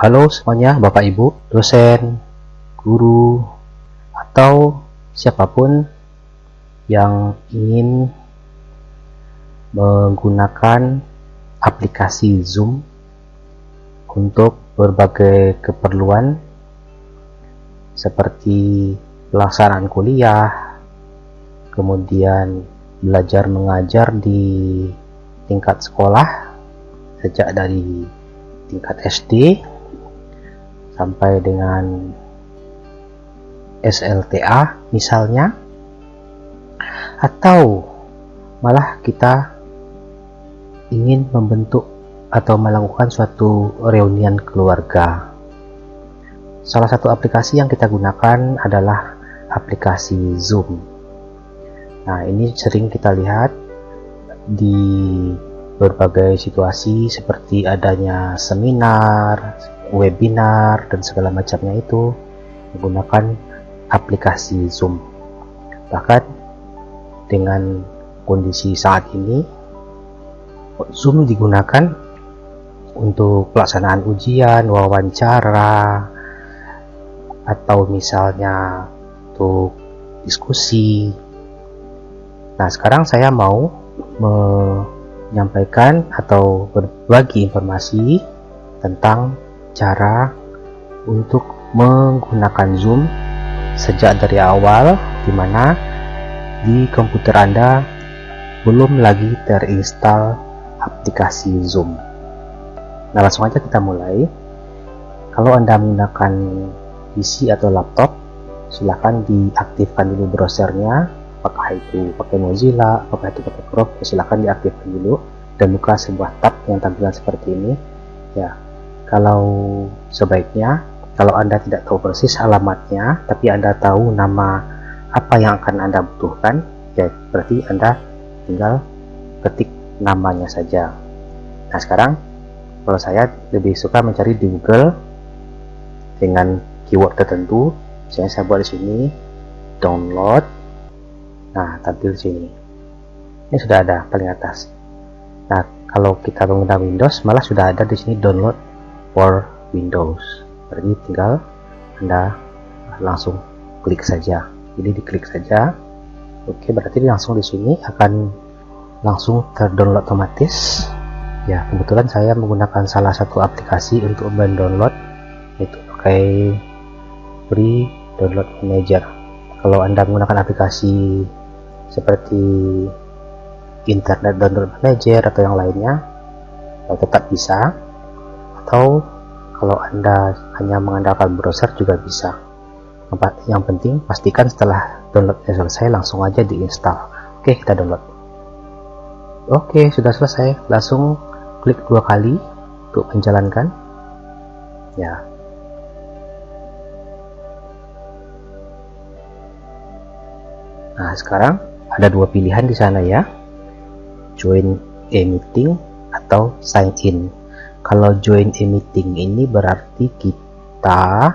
Halo semuanya, Bapak Ibu, dosen, guru, atau siapapun yang ingin menggunakan aplikasi Zoom untuk berbagai keperluan seperti pelaksanaan kuliah, kemudian belajar mengajar di tingkat sekolah sejak dari tingkat SD sampai dengan SLTA misalnya, atau malah kita ingin membentuk atau melakukan suatu reunian keluarga. Salah satu aplikasi yang kita gunakan adalah aplikasi Zoom. Nah, ini sering kita lihat di berbagai situasi seperti adanya seminar, webinar, dan segala macamnya itu menggunakan aplikasi Zoom. Bahkan dengan kondisi saat ini, Zoom digunakan untuk pelaksanaan ujian, wawancara, atau misalnya untuk diskusi. Nah, sekarang saya mau menyampaikan atau berbagi informasi tentang cara untuk menggunakan Zoom sejak dari awal, di mana di komputer Anda belum lagi terinstall aplikasi Zoom. Nah, langsung aja kita mulai. Kalau Anda menggunakan PC atau laptop, silahkan diaktifkan dulu browsernya, apakah itu pakai Mozilla, apakah itu pakai Chrome, silahkan diaktifkan dulu dan buka sebuah tab yang tampilan seperti ini. Ya, kalau sebaiknya, kalau Anda tidak tahu persis alamatnya, tapi Anda tahu nama apa yang akan Anda butuhkan, ya berarti Anda tinggal ketik namanya saja. Nah, sekarang kalau saya lebih suka mencari di Google dengan keyword tertentu. Misalnya saya buat di sini download. Nah, tampil di sini. Ini sudah ada paling atas. Nah, kalau kita menggunakan Windows, malah sudah ada di sini download for Windows. Berarti tinggal Anda langsung klik saja. Jadi diklik saja. Oke, berarti langsung di sini akan langsung terdownload otomatis. Ya, kebetulan saya menggunakan salah satu aplikasi untuk mendownload, yaitu pakai Free Download Manager. Kalau Anda menggunakan aplikasi seperti Internet Download Manager atau yang lainnya, tetap bisa. Atau kalau Anda hanya mengandalkan browser juga bisa. Yang penting pastikan setelah downloadnya selesai langsung aja diinstal. Oke, kita download. Oke, sudah selesai. Langsung klik 2 kali untuk menjalankan. Ya. Nah, sekarang ada 2 pilihan di sana ya. Join a meeting atau sign in. Kalau join a meeting ini berarti kita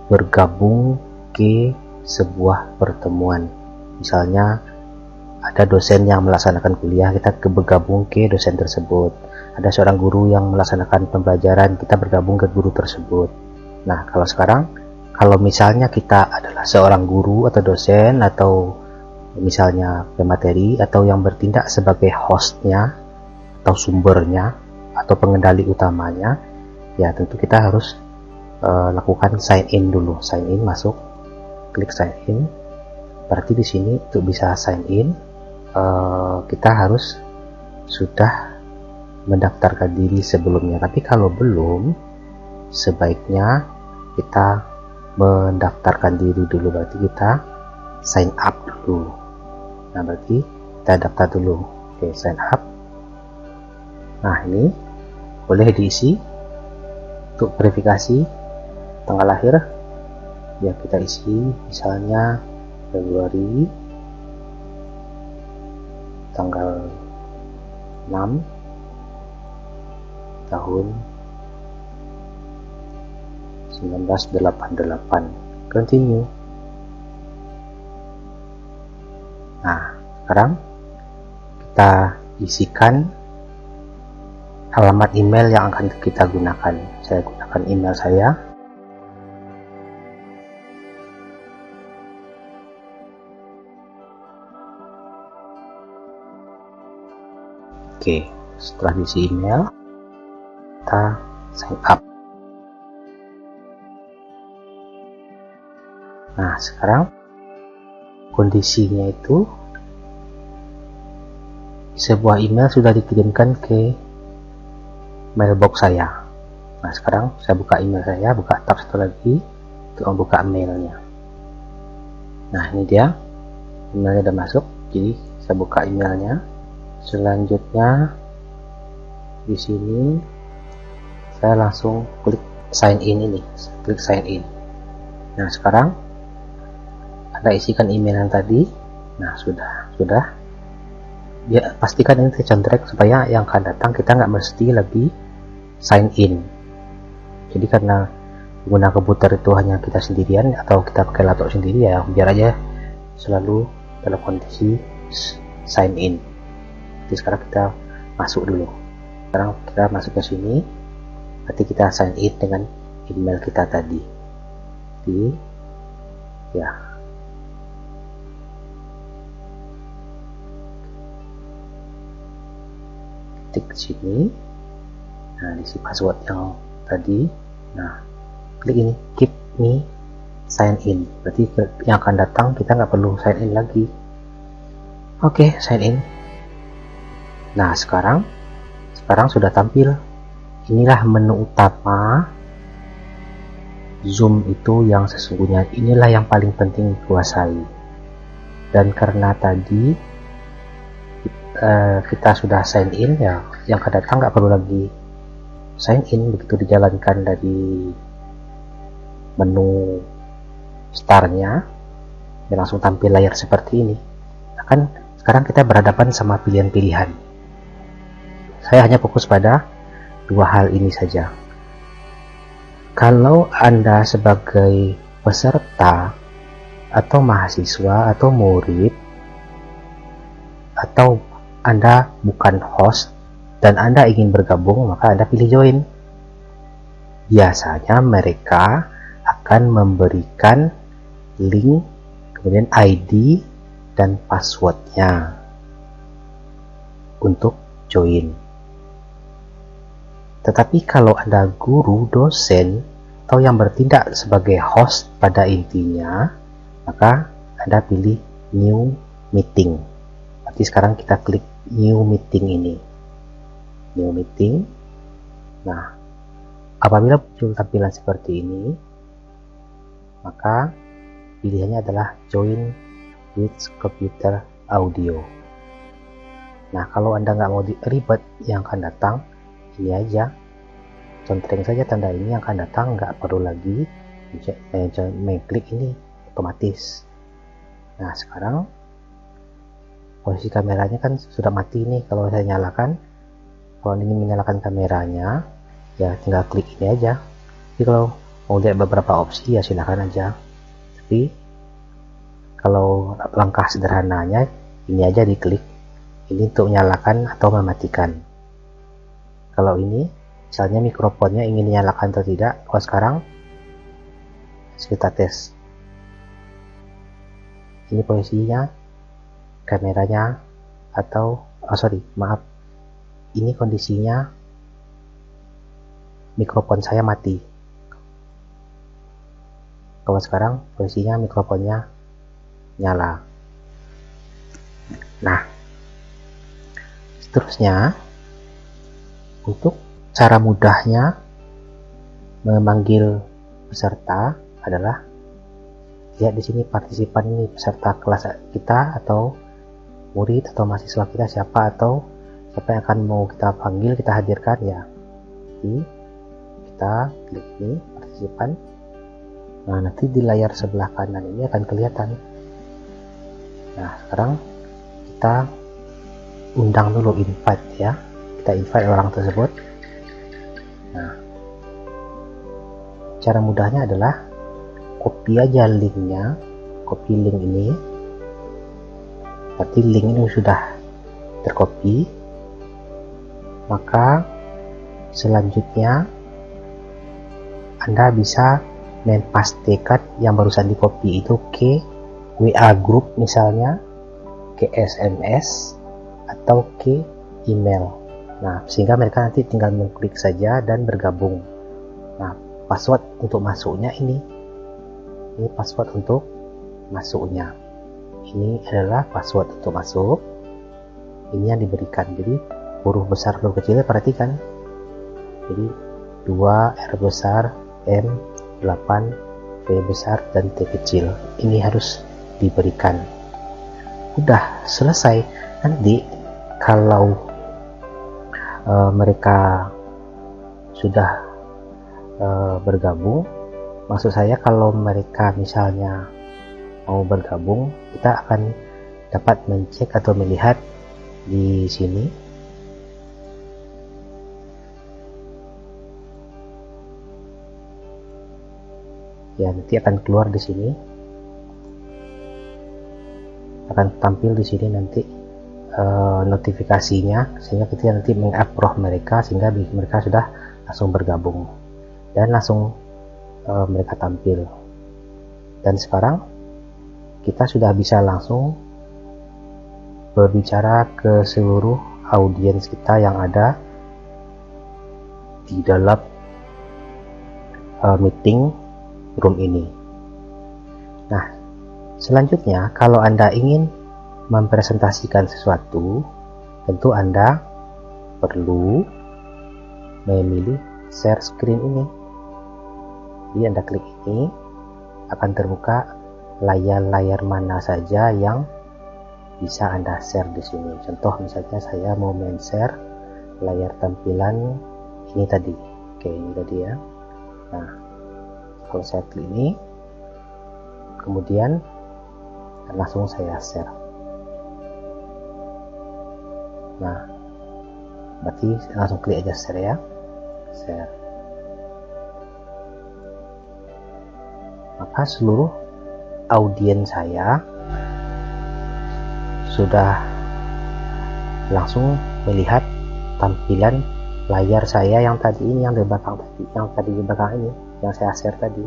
bergabung ke sebuah pertemuan. Misalnya ada dosen yang melaksanakan kuliah, kita bergabung ke dosen tersebut. Ada seorang guru yang melaksanakan pembelajaran, kita bergabung ke guru tersebut. Nah, kalau sekarang, kalau misalnya kita adalah seorang guru atau dosen, atau misalnya pemateri, atau yang bertindak sebagai hostnya atau sumbernya atau pengendali utamanya, ya tentu kita harus lakukan sign in dulu. Sign in, masuk, klik sign in. Berarti di sini untuk bisa sign in, kita harus sudah mendaftarkan diri sebelumnya. Tapi kalau belum, sebaiknya kita mendaftarkan diri dulu. Berarti kita sign up dulu. Nah, berarti kita daftar dulu. Oke, sign up. Nah, ini boleh diisi untuk verifikasi tanggal lahir. Ya, kita isi misalnya Februari tanggal 6 tahun 1988. Continue. Nah, sekarang kita isikan alamat email yang akan kita gunakan. Saya gunakan menggunakan email saya. Oke, setelah diisi email, kita sign up. Nah, sekarang kondisinya itu sebuah email sudah dikirimkan ke mailbox saya. Nah, sekarang saya buka email saya, buka tab satu lagi untuk membuka mailnya. Nah, ini dia emailnya udah masuk, jadi saya buka emailnya. Selanjutnya di sini saya langsung klik sign in ini, klik sign in. Nah, sekarang Anda isikan email yang tadi. Nah, sudah. Ya, pastikan ini tercontrek supaya yang akan datang kita nggak mesti lagi sign in. Jadi karena pengguna komputer itu hanya kita sendirian atau kita pakai laptop sendiri, ya biar aja selalu dalam kondisi sign in. Jadi sekarang kita masuk dulu. Sekarang kita masuk ke sini. Nanti kita sign in dengan email kita tadi. Ya. Ketik sini. Nah, isi password yang tadi. Nah, klik ini, keep me sign in. Berarti yang akan datang kita nggak perlu sign in lagi. Oke, sign in. Nah, sekarang sudah tampil. Inilah menu utama Zoom itu yang sesungguhnya. Inilah yang paling penting dikuasai. Dan karena tadi kita sudah sign in, ya yang akan datang nggak perlu lagi sign in. Begitu dijalankan dari menu startnya, ya langsung tampil layar seperti ini. Kan sekarang kita berhadapan sama pilihan-pilihan. Saya hanya fokus pada dua hal ini saja. Kalau Anda sebagai peserta atau mahasiswa atau murid, atau Anda bukan host dan Anda ingin bergabung, maka Anda pilih join. Biasanya mereka akan memberikan link, kemudian ID dan passwordnya untuk join. Tetapi kalau Anda guru, dosen, atau yang bertindak sebagai host pada intinya, maka Anda pilih new meeting. Berarti sekarang kita klik new meeting ini. New meeting. Nah, apabila muncul tampilan seperti ini, maka pilihannya adalah join with computer audio. Nah, kalau Anda nggak mau ribet yang akan datang, ini aja, contreng saja tanda ini yang akan datang, nggak perlu lagi mengklik ini, otomatis. Nah, sekarang posisi kameranya kan sudah mati nih. Kalau saya nyalakan, kalau ingin menyalakan kameranya, ya tinggal klik ini aja. Jadi kalau mau lihat beberapa opsi, ya silahkan aja. Tapi kalau langkah sederhananya, ini aja diklik. Ini untuk menyalakan atau mematikan. Kalau ini, misalnya mikrofonnya ingin dinyalakan atau tidak. Kalau sekarang, kita tes. Ini posisinya, kameranya, atau, ini kondisinya, mikrofon saya mati. Kalau sekarang, posisinya mikrofonnya nyala. Nah, seterusnya, untuk cara mudahnya memanggil peserta adalah lihat di sini partisipan ini, peserta kelas kita atau murid atau mahasiswa kita siapa, atau siapa yang akan mau kita panggil, kita hadirkan ya. Jadi kita klik ini partisipan. Nah, nanti di layar sebelah kanan ini akan kelihatan. Nah, sekarang kita undang dulu, invite ya. Kita invite orang tersebut. Nah, cara mudahnya adalah copy aja linknya, copy link ini. Berarti link ini sudah tercopy. Maka selanjutnya Anda bisa mempastekan yang barusan di copy itu ke WA group misalnya, ke SMS, atau ke email. Nah, sehingga mereka nanti tinggal mengklik saja dan bergabung. Nah, password untuk masuknya ini password untuk masuknya. Ini adalah password untuk masuk. Ini yang diberikan. Jadi huruf besar, huruf kecil, perhatikan. Jadi 2 R besar, M 8, V besar, dan T kecil. Ini harus diberikan. Udah selesai. Nanti kalau mereka sudah bergabung, maksud saya kalau mereka misalnya mau bergabung, kita akan dapat mencek atau melihat di sini. Ya, nanti akan keluar di sini, akan tampil di sini nanti notifikasinya, sehingga kita nanti meng-approve mereka, sehingga mereka sudah langsung bergabung dan langsung mereka tampil. Dan sekarang kita sudah bisa langsung berbicara ke seluruh audiens kita yang ada di dalam meeting room ini. Nah, selanjutnya kalau Anda ingin mempresentasikan sesuatu, tentu Anda perlu memilih share screen ini. Jadi Anda klik ini, akan terbuka layar-layar mana saja yang bisa Anda share di sini. Contoh misalnya saya mau share layar tampilan ini tadi. Oke, ini tadi ya. Nah, kalau saya klik ini, kemudian langsung saya share. Nah, berarti langsung klik aja share ya. Share. Maka seluruh audiens saya sudah langsung melihat tampilan layar saya yang tadi ini, yang di belakang tadi, yang tadi di belakang ini, yang saya share tadi.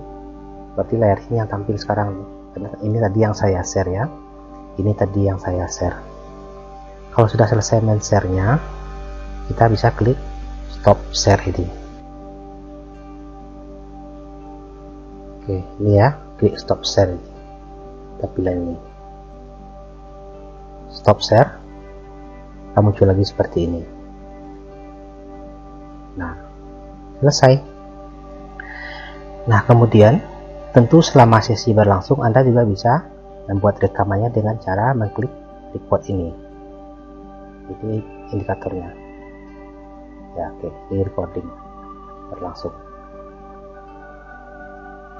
Berarti layar ini yang tampil sekarang. Ini tadi yang saya share ya. Ini tadi yang saya share. Kalau sudah selesai men-share-nya, kita bisa klik stop share ini. Oke, ini ya, klik stop share ini. Tampilan ini. Stop share. Akan muncul lagi seperti ini. Nah, selesai. Nah, kemudian tentu selama sesi berlangsung Anda juga bisa membuat rekamannya dengan cara mengklik record ini. Ini indikatornya. Ya, oke, ini recording berlangsung.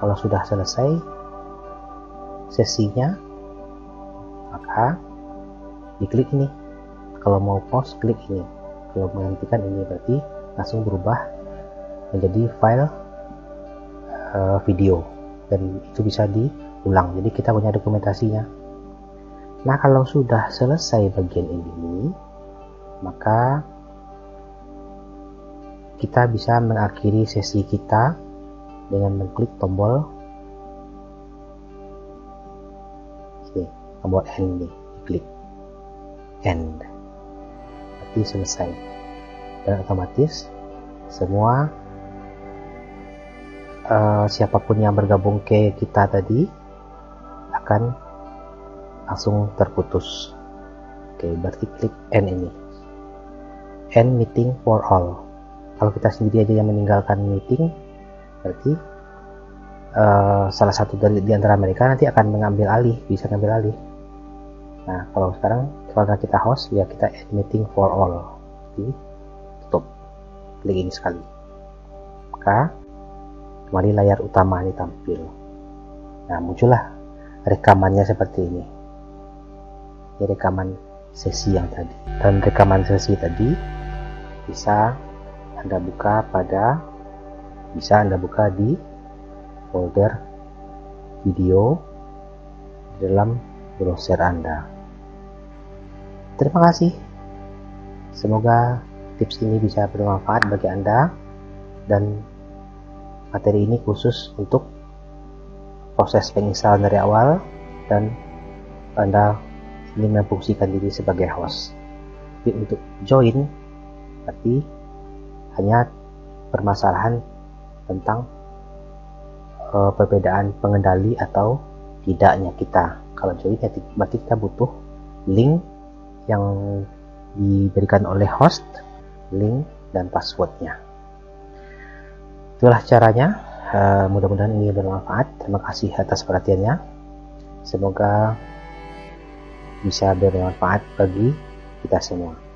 Kalau sudah selesai sesinya, maka diklik ini. Kalau mau pause, klik ini. Kalau menghentikan ini, berarti langsung berubah menjadi file video, dan itu bisa diulang. Jadi kita punya dokumentasinya. Nah, kalau sudah selesai bagian ini, maka kita bisa mengakhiri sesi kita dengan mengklik tombol ini, tombol end ini, klik end. Berarti selesai. Dan otomatis semua siapapun yang bergabung ke kita tadi akan langsung terputus. Oke, berarti klik end ini, end meeting for all. Kalau kita sendiri aja yang meninggalkan meeting, berarti salah satu di antara mereka nanti akan mengambil alih, bisa mengambil alih. Nah, kalau sekarang kalau kita host, ya kita end meeting for all. Jadi tutup, klik ini sekali, maka kembali layar utama ini tampil. Nah, muncullah rekamannya seperti ini. Ini rekaman sesi yang tadi. Dan rekaman sesi tadi bisa Anda buka di folder video di dalam browser Anda. Terima kasih. Semoga tips ini bisa bermanfaat bagi Anda, dan materi ini khusus untuk proses penginstalan dari awal, dan Anda ingin memfungsikan diri sebagai host. Tapi untuk join berarti hanya permasalahan tentang perbedaan pengendali atau tidaknya kita. Kalau join berarti kita butuh link yang diberikan oleh host, link dan passwordnya. Itulah caranya. Mudah-mudahan ini bermanfaat. Terima kasih atas perhatiannya. Semoga bisa bermanfaat bagi kita semua.